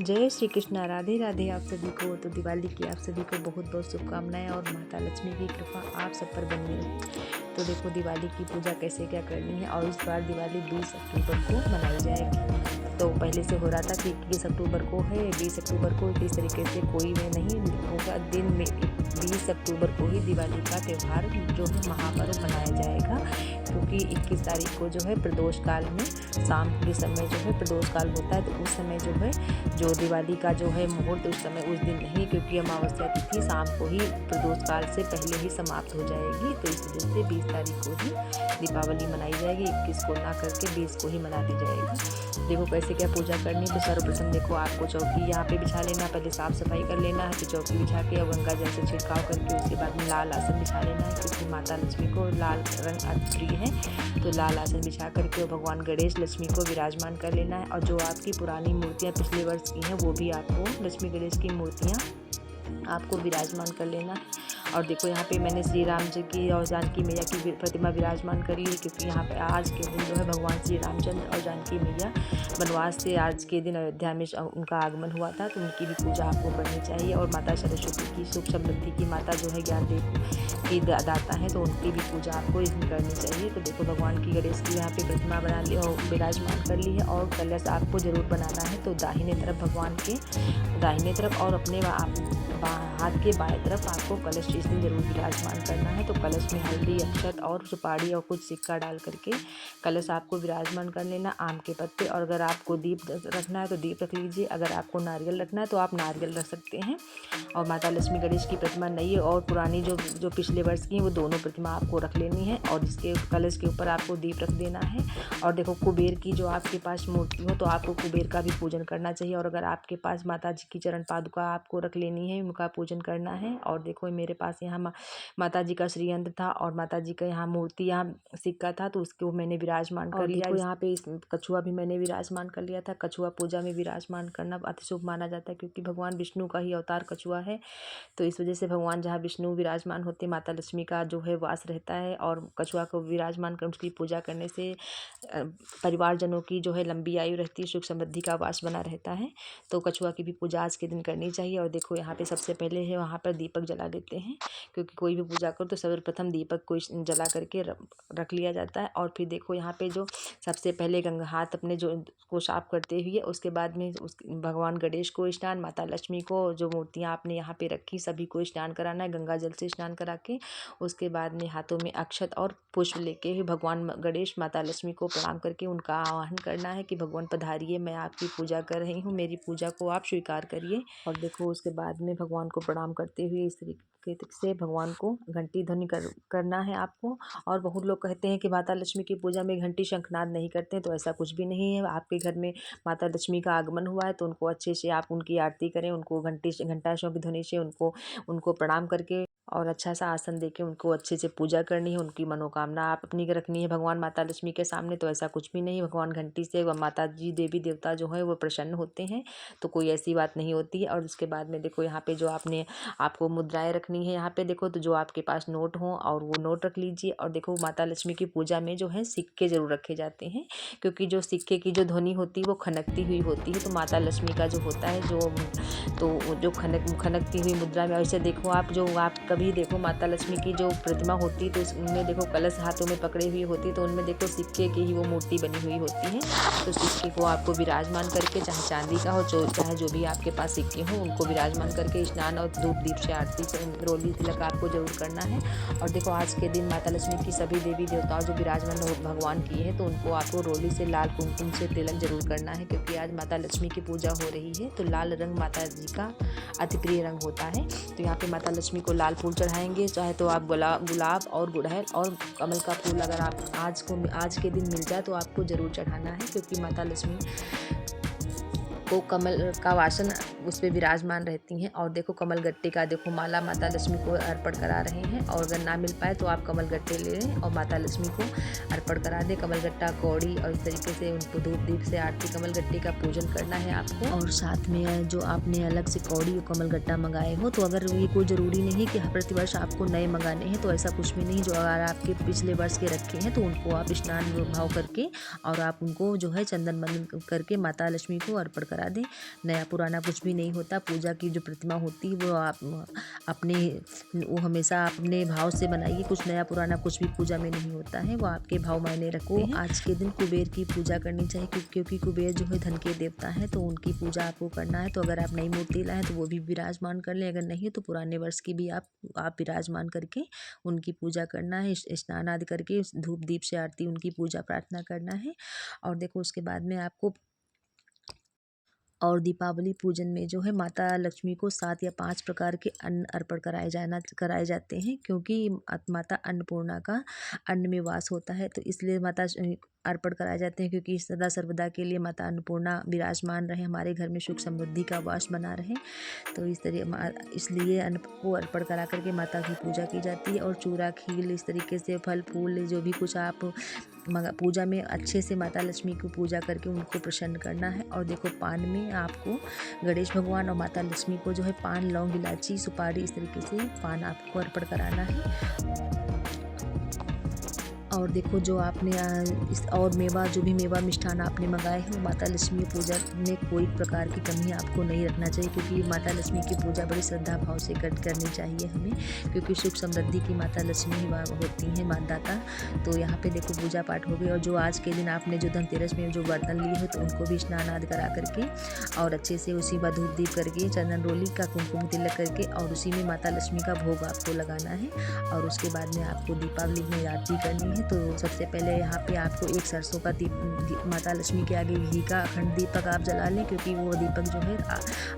जय श्री कृष्णा, राधे राधे आप सभी को। तो दिवाली की आप सभी को बहुत बहुत शुभकामनाएं और माता लक्ष्मी की कृपा आप सब पर बनी रहे। तो देखो दिवाली की पूजा कैसे क्या करनी है, और इस बार दिवाली 20 अक्टूबर को मनाई जाएगी। तो पहले से हो रहा था कि 21 अक्टूबर को है, 20 अक्टूबर को, इस तरीके से कोई में नहीं होगा। दिन में 20 अक्टूबर को ही दिवाली का त्यौहार जो है महापर्व मनाया जाएगा, क्योंकि 21 तारीख को जो है प्रदोष काल में शाम के समय जो है प्रदोष काल होता है। तो उस समय जो है जो दिवाली का जो है मुहूर्त उस समय उस दिन नहीं, क्योंकि अमावस्या तिथि शाम को ही प्रदोष काल से पहले ही समाप्त हो जाएगी। तो इस वजह से 20 तारीख को ही दीपावली मनाई जाएगी, 21 को ना करके 20 को ही मना दी जाएगी। देखो कैसे क्या पूजा करनी। तो सर्वप्रथम देखो आपको चौकी यहाँ पे बिछा लेना, पहले साफ सफाई कर लेना है। तो चौकी बिछा के अब गंगा जल से छिड़काव करके उसके बाद में लाल आसन बिछा लेना है, क्योंकि माता लक्ष्मी को लाल रंग अति प्रिय है। तो लाल आसन बिछा करके भगवान गणेश लक्ष्मी को विराजमान कर लेना है। और जो आपकी पुरानी मूर्तियाँ पिछले वर्ष की हैं वो भी आपको लक्ष्मी गणेश की मूर्तियाँ आपको विराजमान कर लेना है। और देखो यहाँ पे मैंने श्री राम जी की और जानकी मैया की प्रतिमा विराजमान कर ली है, क्योंकि यहाँ पे आज के दिन जो है भगवान श्री रामचंद्र और जानकी मैया वनवास से आज के दिन अयोध्या में उनका आगमन हुआ था। तो उनकी भी पूजा आपको करनी चाहिए। और माता सरस्वती की सुख समृद्धि की माता जो है ज्ञान की दाता है, तो उनकी भी पूजा आपको इसमें करनी चाहिए। तो देखो भगवान की गणेश की यहाँ पे प्रतिमा बना ली और विराजमान कर ली है। और कलश आपको जरूर बनाना है। तो दाहिने तरफ भगवान के दाहिने तरफ और अपने हाथ के बाएं तरफ आपको कलश इस दिन जरूर विराजमान करना है। तो कलश में हल्दी, अक्षत और सुपारी और कुछ सिक्का डाल करके कलश आपको विराजमान कर लेना, आम के पत्ते। और अगर आपको दीप रखना है तो दीप रख लीजिए, अगर आपको नारियल रखना है तो आप नारियल रख सकते हैं। और माता लक्ष्मी गणेश की प्रतिमा नई और पुरानी जो पिछले वर्ष की है वो दोनों प्रतिमा आपको रख लेनी है। और इसके कलश के ऊपर आपको दीप रख देना है। और देखो कुबेर की जो आपके पास मूर्ति हो तो आपको कुबेर का भी पूजन करना चाहिए। और अगर आपके पास माता जी की चरण पादुका आपको रख लेनी है, उनका पूजन करना है। और देखो मेरे पास यहाँ माता जी का श्रीयंत्र था और माता जी का यहाँ मूर्ति, यहाँ सिक्का था, तो उसको मैंने विराजमान कर लिया। देखो यहाँ पे इस कछुआ भी मैंने विराजमान कर लिया था। कछुआ पूजा में विराजमान करना अति शुभ माना जाता है, क्योंकि भगवान विष्णु का ही अवतार कछुआ है। तो इस वजह से भगवान जहाँ विष्णु विराजमान होते माता लक्ष्मी का जो है वास रहता है। और कछुआ को विराजमान कर उसकी पूजा करने से परिवारजनों की जो है लंबी आयु रहती है, सुख समृद्धि का वास बना रहता है। तो कछुआ की भी पूजा आज के दिन करनी चाहिए। और देखो यहाँ पे सबसे पहले है वहाँ पर दीपक जला देते हैं, क्योंकि कोई भी पूजा करो तो सर्वप्रथम दीपक को जला करके रख लिया जाता है। और फिर देखो यहाँ पे जो सबसे पहले गंगा हाथ अपने जो को साफ करते हुए उसके बाद में उस भगवान गणेश को स्नान, माता लक्ष्मी को जो मूर्तियाँ आपने यहाँ पे रखी सभी को स्नान कराना है, गंगा जल से स्नान करा के। उसके बाद में हाथों में अक्षत और पुष्प लेके हुए भगवान गणेश माता लक्ष्मी को प्रणाम करके उनका आवाहन करना है कि भगवान पधारिए, मैं आपकी पूजा कर रही हूँ, मेरी पूजा को आप स्वीकार करिए। और देखो उसके बाद में भगवान को प्रणाम करते हुए इस तरीके से भगवान को घंटी ध्वनि करना है आपको। और बहुत लोग कहते हैं कि माता लक्ष्मी की पूजा में घंटी शंखनाद नहीं करते हैं, तो ऐसा कुछ भी नहीं है। आपके घर में माता लक्ष्मी का आगमन हुआ है तो उनको अच्छे से आप उनकी आरती करें, उनको घंटा शंख ध्वनि से उनको प्रणाम करके और अच्छा सा आसन देके उनको अच्छे से पूजा करनी है। उनकी मनोकामना आप अपनी रखनी है भगवान माता लक्ष्मी के सामने। तो ऐसा कुछ भी नहीं, भगवान घंटी से माता जी देवी देवता जो है वो प्रसन्न होते हैं, तो कोई ऐसी बात नहीं होती है। और उसके बाद में देखो यहाँ पे जो आपको मुद्राएं रखनी है, यहाँ पे देखो तो जो आपके पास नोट हो और वो नोट रख लीजिए। और देखो माता लक्ष्मी की पूजा में जो है सिक्के जरूर रखे जाते हैं, क्योंकि जो सिक्के की जो ध्वनि होती है वो खनकती हुई होती है। तो माता लक्ष्मी का जो होता है जो खनकती हुई मुद्रा में, ऐसे देखो आप कभी देखो माता लक्ष्मी की जो प्रतिमा होती है तो उनमें देखो कलश हाथों में पकड़े हुई होती है, तो उनमें देखो सिक्के की ही वो मूर्ति बनी हुई होती है। तो सिक्के को आपको विराजमान करके, चाहे चांदी का हो चाहे जो भी आपके पास सिक्के हो, उनको विराजमान करके स्नान और धूप दीप से आरती से रोली तिलक आपको जरूर करना है। और देखो आज के दिन माता लक्ष्मी की सभी देवी देवताओं जो विराजमान भगवान की है तो उनको आपको रोली से लाल कुमकुम से तिलक जरूर करना है, क्योंकि आज माता लक्ष्मी की पूजा हो रही है। तो लाल रंग माता जी का अति प्रिय रंग होता है। तो यहाँ पे माता लक्ष्मी को लाल फूल चढ़ाएंगे, चाहे तो आप गुलाब और गुड़हल और कमल का फूल अगर आप आज के दिन मिल जाए तो आपको ज़रूर चढ़ाना है, क्योंकि माता लक्ष्मी को कमल का वासन उस पर विराजमान रहती हैं। और देखो कमल गट्टे का देखो माला माता लक्ष्मी को अर्पण करा रहे हैं। और अगर ना मिल पाए तो आप कमल गट्टे ले लें और माता लक्ष्मी को अर्पण करा दें, कमल गट्टा कौड़ी। और इस तरीके से उनको धूप दीप से आरती कमल गट्टे का पूजन करना है आपको। और साथ में जो आपने अलग से कौड़ी और कमल गट्टा मंगाए हो, तो अगर ये कोई ज़रूरी नहीं कि प्रतिवर्ष आपको नए मंगाने हैं, तो ऐसा कुछ भी नहीं। जो अगर आपके पिछले वर्ष के रखे हैं तो उनको आप स्नान भाव करके और आप उनको जो है चंदन बंदन करके माता लक्ष्मी को अर्पण करा दें। नया पुराना कुछ भी नहीं होता। पूजा की जो प्रतिमा होती है वो आप अपने वो हमेशा अपने भाव से बनाइए। कुछ नया पुराना कुछ भी पूजा में नहीं होता है, वो आपके भाव मायने रखते हैं। आज के दिन कुबेर की पूजा करनी चाहिए क्योंकि कुबेर जो है धन के देवता है, तो उनकी पूजा आपको करना है। तो अगर आप नई मूर्ति लाएँ तो वो भी विराजमान कर लें, अगर नहीं तो पुराने वर्ष की भी आप विराजमान करके उनकी पूजा करना है। स्नान आदि करके धूप दीप से आरती उनकी पूजा प्रार्थना करना है। और देखो उसके बाद में आपको और दीपावली पूजन में जो है माता लक्ष्मी को 7 या 5 प्रकार के अन्न अर्पण कराए जाते हैं, क्योंकि माता अन्नपूर्णा का अन्न में वास होता है। तो इसलिए माता अर्पण कराए जाते हैं, क्योंकि सदा सर्वदा के लिए माता अन्नपूर्णा विराजमान रहे, हमारे घर में सुख समृद्धि का वास बना रहे। तो इसलिए अन्न को अर्पण करा करके माता की पूजा की जाती है। और चूरा खीर इस तरीके से फल फूल जो भी कुछ आप पूजा में अच्छे से माता लक्ष्मी की पूजा करके उनको प्रसन्न करना है। और देखो पान में आपको गणेश भगवान और माता लक्ष्मी को जो है पान, लौंग, इलायची, सुपारी इस तरीके से पान आपको अर्पण कराना है। और देखो जो आपने और मेवा जो भी मेवा मिष्ठान आपने मंगाए हैं वो माता लक्ष्मी पूजा में कोई प्रकार की कमी आपको नहीं रखना चाहिए, क्योंकि माता लक्ष्मी की पूजा बड़ी श्रद्धा भाव से करनी चाहिए हमें, क्योंकि सुख समृद्धि की माता लक्ष्मी ही होती हैं मानदाता। तो यहाँ पे देखो पूजा पाठ हो गई। और जो आज के दिन आपने जो धनतेरस में जो बर्तन लिए हो तो उनको भी स्नान आदि करा करके और अच्छे से उसी में धूप दीप करके चंदन रोली का कुमकुम तिलक करके और उसी में माता लक्ष्मी का भोग आपको लगाना है। और उसके बाद में आपको दीपावली में आरती करनी है। तो सबसे पहले यहाँ पे आपको एक सरसों का माता लक्ष्मी के आगे घी का अखंड दीपक आप जला लें, क्योंकि वो दीपक जो है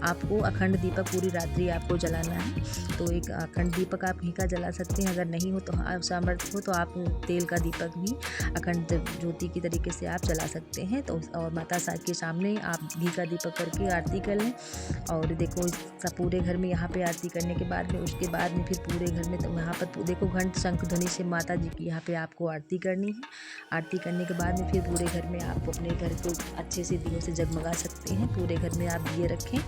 आपको अखंड दीपक पूरी रात्रि आपको जलाना है। तो एक अखंड दीपक आप घी का जला सकते हैं, अगर नहीं हो तो सामर्थ्य हो तो आप तेल का दीपक भी अखंड ज्योति की तरीके से आप जला सकते हैं। तो और माता साहब के सामने आप घी का दीपक करके आरती कर लें। और देखो पूरे घर में यहाँ पे आरती करने के बाद में उसके बाद में फिर पूरे घर में तो यहाँ पर देखो घंट शंख ध्वनि से माता जी की यहाँ पे आपको आरती करनी है। आरती करने के बाद में फिर पूरे घर में आप अपने घर को अच्छे से दियों से जगमगा सकते हैं। पूरे घर में आप दिए रखें।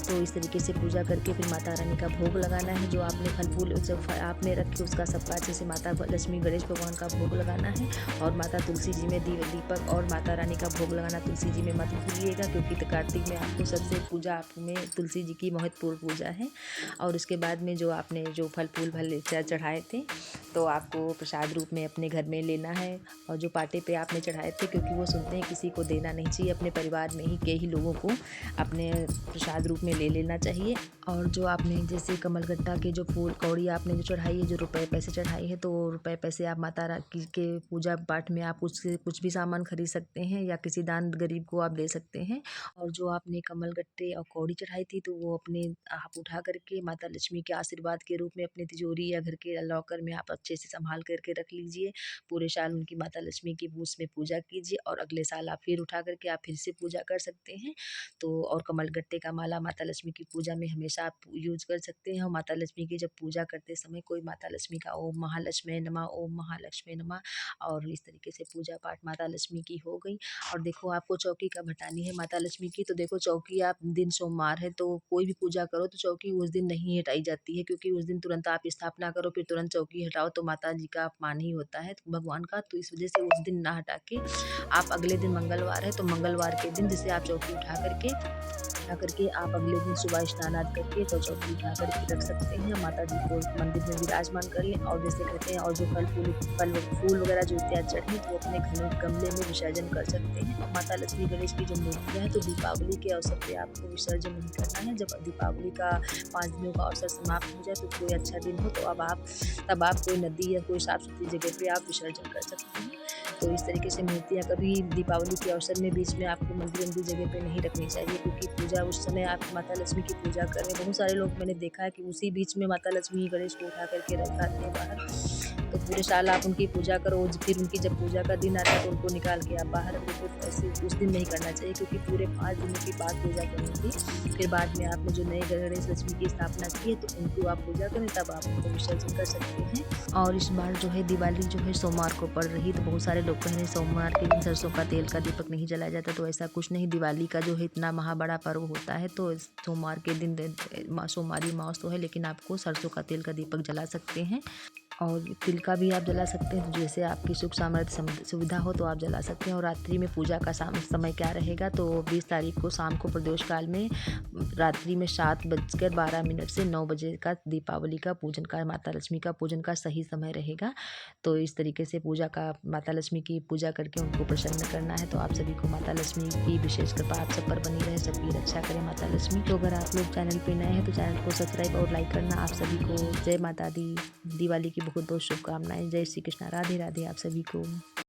तो इस तरीके से पूजा करके फिर माता रानी का भोग लगाना है। जो आपने फल फूल जब आपने रखे उसका सबका अच्छे से माता लक्ष्मी गणेश भगवान का भोग लगाना है। और माता तुलसी जी में दीपक और माता रानी का भोग लगाना तुलसी जी में मत भूलिएगा, क्योंकि कार्तिक में आपको सबसे पूजा आप में तुलसी जी की महत्वपूर्ण पूजा है। और उसके बाद में जो आपने जो फल फूल भले चढ़ाए थे तो आपको प्रसाद रूप में अपने घर में लेना है। और जो पाटे पे आपने चढ़ाए थे, क्योंकि वो सुनते हैं किसी को देना नहीं चाहिए, अपने परिवार में ही के ही लोगों को अपने प्रसाद रूप में ले लेना चाहिए। और जो आपने जैसे कमलगट्टा के जो फूल कौड़ी आपने जो चढ़ाई है, जो रुपए पैसे चढ़ाई है, तो रुपए पैसे आप माता रानी के पूजा पाठ में आप उससे कुछ भी सामान खरीद सकते हैं या किसी दान गरीब को आप दे सकते हैं। और जो आपने कमलगट्टे और कौड़ी चढ़ाई थी तो वो अपने आप उठा करके माता लक्ष्मी के आशीर्वाद के रूप में अपनी तिजोरी या घर के लॉकर में आप अच्छे से संभाल करके रख लीजिए। पूरे साल उनकी माता लक्ष्मी की उसमें पूजा कीजिए और अगले साल आप फिर उठा करके आप फिर से पूजा कर सकते हैं। तो और कमलगट्टे का माला माता लक्ष्मी की पूजा में हमेशा आप यूज कर सकते हैं। और माता लक्ष्मी की जब पूजा करते समय कोई माता लक्ष्मी का ओम महालक्ष्मी नमः, ओम महालक्ष्मी नमः, और इस तरीके से पूजा पाठ माता लक्ष्मी की हो गई। और देखो आपको चौकी कब हटानी है माता लक्ष्मी की, तो देखो चौकी आप दिन सोमवार है तो कोई भी पूजा करो तो चौकी उस दिन नहीं हटाई जाती है, क्योंकि उस दिन तुरंत आप स्थापना करो फिर तुरंत चौकी हटाओ तो माता जी का अपमान ही होता है भगवान का। तो इस वजह से उस दिन ना हटा के आप अगले दिन मंगलवार है तो मंगलवार के दिन जैसे आप चौकी उठा करके आप अगले दिन सुबह स्नान आदि करके तो चौकी उठा करके रख सकते हैं। माता जी को मंदिर में विराजमान कर लें। और जैसे कहते हैं और जो फल फूल वगैरह जो इत्यादि चढ़े तो अपने गमले में विसर्जन कर सकते हैं। और माता लक्ष्मी गणेश की जो मूर्तियाँ हैं तो दीपावली के अवसर पे आपको विसर्जन नहीं करना है। जब दीपावली का 5 दिनों का अवसर समाप्त हो जाए तो कोई अच्छा दिन हो तो तब आप कोई नदी या कोई साफ सुथरी जगह पे आप विसर्जन कर सकते हैं। तो इस तरीके से मूर्तियाँ कभी दीपावली के अवसर में बीच में आपको मंदिर जगह पे नहीं रखनी चाहिए, क्योंकि पूजा उस समय आप माता लक्ष्मी की पूजा कर रहे हैं। बहुत सारे लोग मैंने देखा है कि उसी बीच में माता लक्ष्मी गणेश को उठा करके रख आते हैं बाहर। तो पूरे साल आप उनकी पूजा करो, फिर उनकी जब पूजा का दिन आता है तो उनको निकाल के आप बाहर रख दो। तो ऐसे उस दिन नहीं करना चाहिए, क्योंकि पूरे 5 दिनों की बाद पूजा करनी थी। फिर बाद में आपने जो नए गणेश लक्ष्मी की स्थापना की है तो उनको आप पूजा करें, तब आप उनको विसर्जन कर सकते हैं। और इस बार जो है दिवाली जो है सोमवार को पड़ रही, तो बहुत सारे लोग कह रहे हैं सोमवार के दिन सरसों का तेल का दीपक नहीं जलाया जाता, तो ऐसा कुछ नहीं। दिवाली का जो है इतना महाबड़ा पर्व होता है तो सोमवार के दिन सोमवारी मास तो है, लेकिन आपको सरसों का तेल का दीपक जला सकते हैं। और तिल का भी आप जला सकते हैं, तो जैसे आपकी सुख सामर्थ्य सुविधा हो तो आप जला सकते हैं। और रात्रि में पूजा का समय क्या रहेगा, तो 20 तारीख को शाम को प्रदोष काल में रात्रि में 7:12 से 9 बजे का दीपावली का पूजन का, माता लक्ष्मी का पूजन का सही समय रहेगा। तो इस तरीके से पूजा का, माता लक्ष्मी की पूजा करके उनको प्रसन्न करना है। तो आप सभी को माता लक्ष्मी की विशेष कृपा आप सब पर बनी रहे, सबकी रक्षा करें माता लक्ष्मी। तो अगर आप लोग चैनल पे नए हैं तो चैनल को सब्सक्राइब और लाइक करना। आप सभी को जय माता दी, दिवाली की बहुत बहुत शुभकामनाएं। जय श्री कृष्णा, राधे राधे आप सभी को।